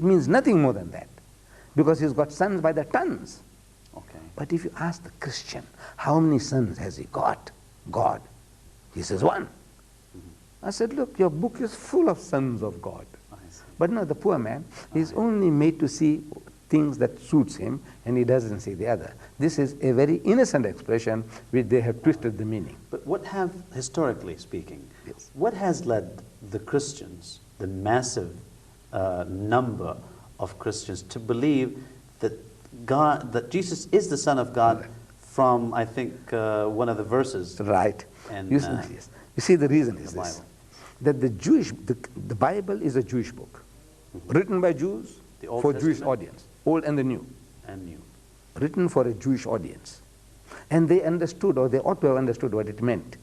means nothing more than that, because he's got sons by the tons. Okay. But if you ask the Christian, how many sons has he got? God. He says one. I said, look, your book is full of sons of God. But no, the poor man is only made to see things that suits him, and he doesn't see the other. This is a very innocent expression which they have twisted the meaning. But what have, historically speaking, Yes. what has led the Christians, the massive number of Christians, to believe that God, that Jesus is the Son of God, from, I think, one of the verses? Right. And, You see, the reason is this, Bible. that the Bible is a Jewish book, written by Jews The Old for Jewish Testament? audience, Old and the New, And new. written for a Jewish audience. And they understood, or they ought to have understood, what it meant.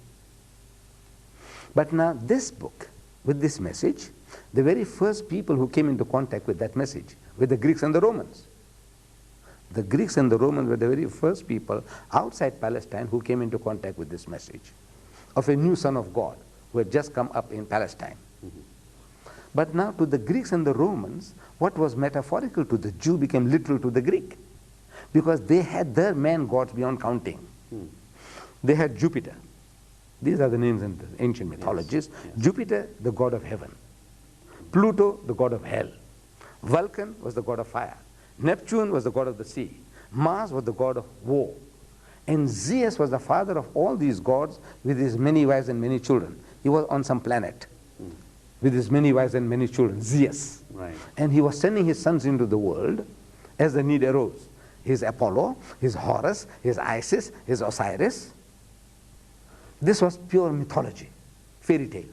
But now this book, with this message, the very first people who came into contact with that message were the Greeks and the Romans. The Greeks and the Romans were the very first people outside Palestine who came into contact with this message of a new Son of God who had just come up in Palestine. But now to the Greeks and the Romans, what was metaphorical to the Jew became literal to the Greek, because they had their man gods beyond counting. They had Jupiter. These are the names in the ancient mythologies. Yes. Jupiter, the god of heaven. Pluto, the god of hell. Vulcan was the god of fire. Neptune was the god of the sea. Mars was the god of war. And Zeus was the father of all these gods with his many wives and many children. He was on some planet with his many wives and many children, Zeus. Right. And he was sending his sons into the world as the need arose. His Apollo, his Horus, his Isis, his Osiris. This was pure mythology, fairy tale.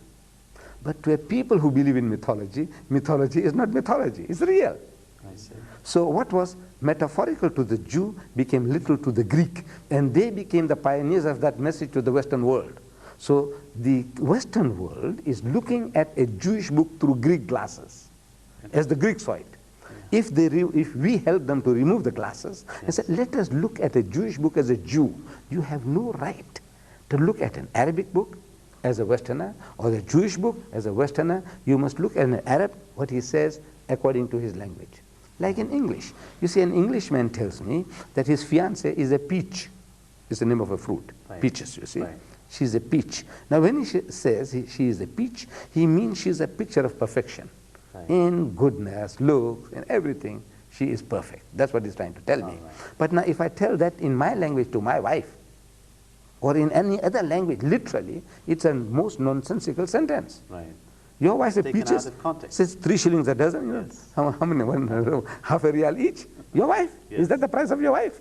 But to a people who believe in mythology, mythology is not mythology, it's real. I see. So what was metaphorical to the Jew became literal to the Greek, and they became the pioneers of that message to the Western world. So the Western world is looking at a Jewish book through Greek glasses, as the Greeks saw it. If we help them to remove the glasses and say, let us look at a Jewish book as a Jew, you have no right to look at an Arabic book as a Westerner, or the Jewish book as a Westerner. You must look at an Arab, what he says according to his language. Like in English. You see, an Englishman tells me that his fiancée is a peach. It's the name of a fruit. Right. Peaches, you see. Right. She's a peach. Now when he says she is a peach, he means she's a picture of perfection. Right. In goodness, looks, in everything, she is perfect. That's what he's trying to tell me. Right. But now if I tell that in my language to my wife, or in any other language, literally, it's a most nonsensical sentence. Right. Your wife says Taken peaches, out of context. says 3 shillings a dozen, you know. Yes. How many, half a real each? Your wife? Yes. Is that the price of your wife?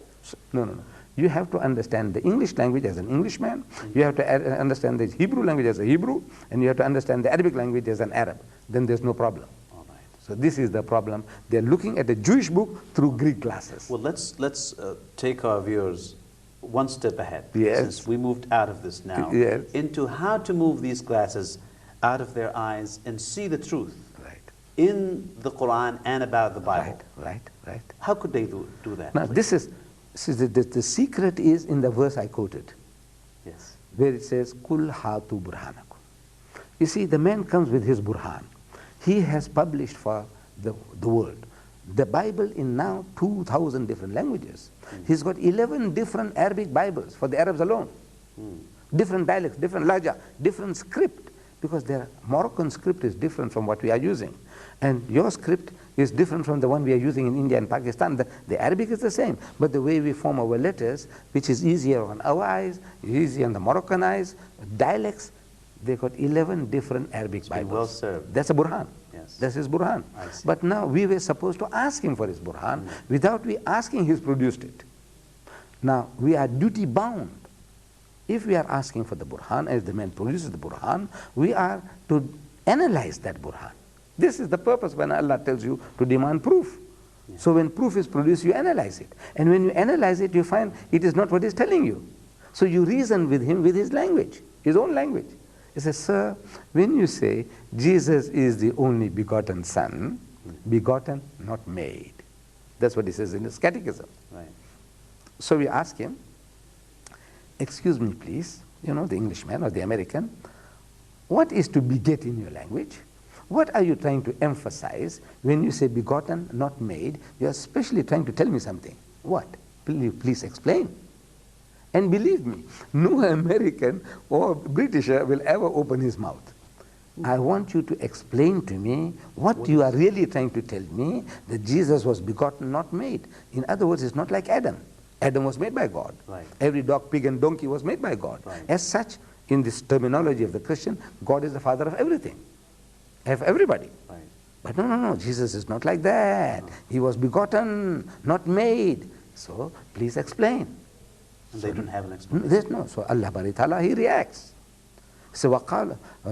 No. You have to understand the English language as an Englishman, you have to understand the Hebrew language as a Hebrew, and you have to understand the Arabic language as an Arab. Then there's no problem. All right. So this is the problem. They're looking at the Jewish book through Greek glasses. Well, let's take our viewers one step ahead. Yes. Since we moved out of this now, Yes. into how to move these glasses out of their eyes and see the truth Right. in the Quran and about the Bible. Right. How could they do that? Now please? the secret is in the verse I quoted, Yes. where it says, Kul hatu burhanakum. You see, the man comes with his burhan. He has published for the world the Bible in now 2,000 different languages. He's got 11 different Arabic Bibles for the Arabs alone. Different dialects, different lahja, different script, because their Moroccan script is different from what we are using. And your script is different from the one we are using in India and Pakistan. The Arabic is the same, but the way we form our letters, which is easier on our eyes, easier on the Moroccan eyes, dialects, they got 11 different Arabic Bibles. Well served. That's a burhan. Yes. That's his burhan. I see. But now we were supposed to ask him for his burhan. Without we asking, he's produced it. Now we are duty bound. If we are asking for the burhan, as the man produces the burhan, we are to analyze that burhan. This is the purpose when Allah tells you to demand proof. So when proof is produced, you analyze it. And when you analyze it, you find it is not what he's telling you. So you reason with him with his language, his own language. He says, sir, when you say Jesus is the only begotten Son, begotten, not made. That's what he says in his catechism. Right. So we ask him, excuse me please, you know, the Englishman or the American, what is to beget in your language? what are you trying to emphasize when you say begotten, not made? You are especially trying to tell me something. What? Please explain. And believe me, no American or Britisher will ever open his mouth. I want you to explain to me what you are really trying to tell me, that Jesus was begotten, not made. In other words, it's not like Adam. Adam was made by God. Right. Every dog, pig, and donkey was made by God. Right. As such, in this terminology of the Christian, God is the father of everything, of everybody. Right. But no, Jesus is not like that. No. He was begotten, not made. So, please explain. And they don't have an explanation. No. So, Allah Bari Ta'ala, He reacts. So,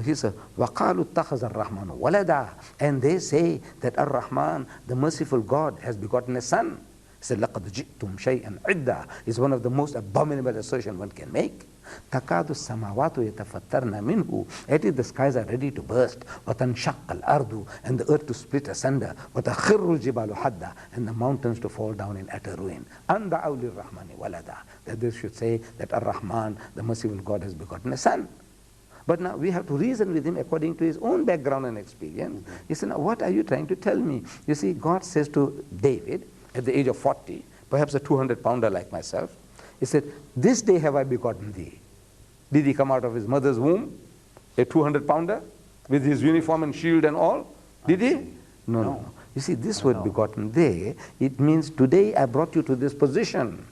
he said, وَقَالُوا اتَّخَذَ الرَّحْمَنُ وَلَدًا. And they say that Ar-Rahman, the merciful God, has begotten a son. He said, لَقَدْ جِئْتُمْ شَيْئًا عِدًّا. It's one of the most abominable assertions one can make. تَكَادُ السَّمَاوَاتُ يَتَفَطَّرْنَ مِنْهُ. It is the skies are ready to burst. وَتَنْشَقَّ الْأَرْضُ. And the earth to split asunder. وَتَخِرُّ الْجِبَالُ حَدًّا. And the mountains to fall down in utter ruin. أَنْ دَعَوْا لِلرَّحْمَنِ وَلَدًا. That they should say that Ar-Rahman, the merciful God, has begotten a son. But now we have to reason with him according to his own background and experience. He said, now what are you trying to tell me? You see, God says to David, at the age of 40, perhaps a 200-pounder like myself, he said, this day have I begotten thee. Did he come out of his mother's womb, a 200-pounder, with his uniform and shield and all? Did he? No. You see, this word begotten there, it means today I brought you to this position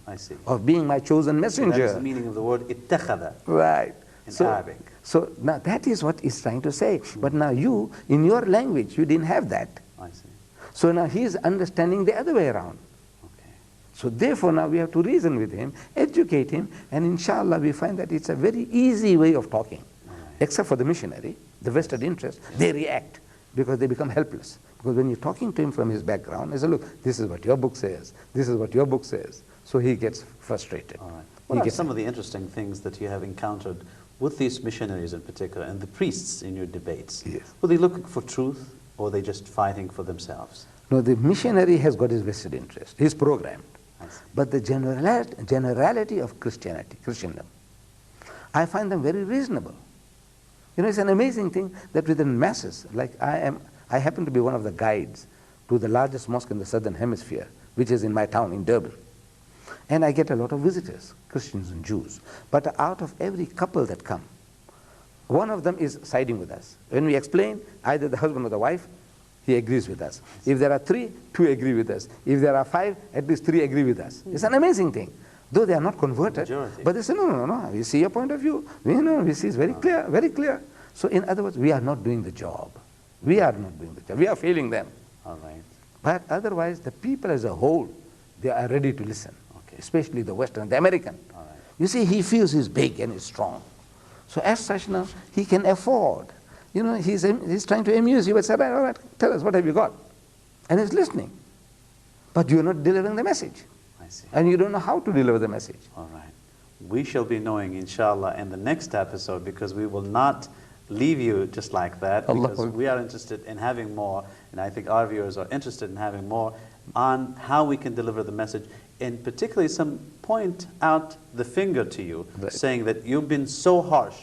of being my chosen messenger. That's the meaning of the word ittakhadha. Right. In Arabic. So now that is what he's trying to say. But now you, in your language, you didn't have that. I see. So now he's understanding the other way around. Okay. So therefore now we have to reason with him, educate him, and inshallah we find that it's a very easy way of talking. Right. Except for the missionary, the vested interest, they react because they become helpless. Because when you're talking to him from his background, he says, look, this is what your book says, this is what your book says. So he gets frustrated. All right. What are some of the interesting things that you have encountered with these missionaries in particular, and the priests in your debates? Yes. Were they looking for truth, or are they just fighting for themselves? No, the missionary has got his vested interest. He's programmed. I see. But the generality of Christendom, I find them very reasonable. You know, it's an amazing thing that within masses, like I happen to be one of the guides to the largest mosque in the southern hemisphere, which is in my town, in Durban. And I get a lot of visitors, Christians and Jews. But out of every couple that come, one of them is siding with us. When we explain, either the husband or the wife, he agrees with us. If there are 3, 2 agree with us. If there are 5, at least 3 agree with us. It's an amazing thing. Though they are not converted, but they say, no, we see your point of view. We see it's very clear, very clear. So in other words, we are not doing the job. We are not doing the job. We are failing them. All right. But otherwise, the people as a whole, they are ready to listen. Especially the Western, the American. All right. You see, he feels he's big and he's strong. So as such now, he can afford. You know, he's trying to amuse you, but say, all right, tell us, what have you got? And he's listening. But you're not delivering the message. I see. And you don't know how to deliver the message. All right. We shall be knowing, inshallah, in the next episode, because we will not leave you just like that, because we are interested in having more, and I think our viewers are interested in having more on how we can deliver the message, and particularly some point out the finger to you, saying that you've been so harsh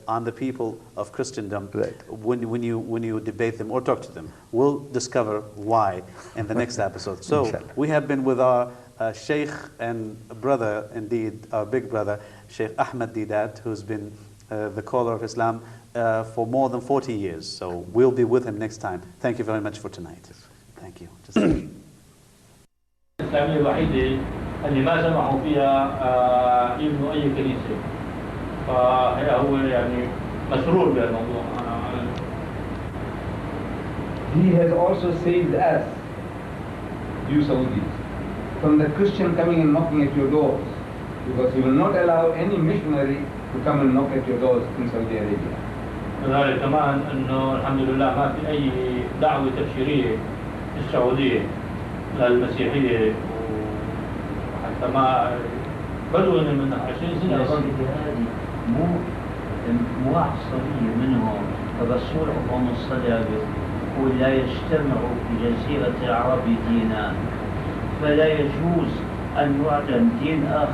on the people of Christendom when you debate them or talk to them. We'll discover why in the next episode. So we have been with our Sheikh and brother, indeed, our big brother, Sheikh Ahmed Deedat, who's been the caller of Islam for more than 40 years. So we'll be with him next time. Thank you very much for tonight. Thank you. الإسلامية الوحيدة اللي ما سمحوا فيها يبنوا أي كنيسة، فهو يعني مسرور بالموضوع. He has also saved us, you Saudis, from the Christian coming and knocking at your doors, because he will not allow any missionary to come and knock at your doors in Saudi Arabia. وذلك كمان إنه الحمد لله ما في أي دعوة تبشيرية في السعودية للمسيحية، وحتى ما بدوا من 20 سنة. هذه مو عصرية منهم. الرسول اللهم صل عليه يقول لا يجتمع في جزيرة العرب دينان، فلا يجوز أن يعلن دين آخر.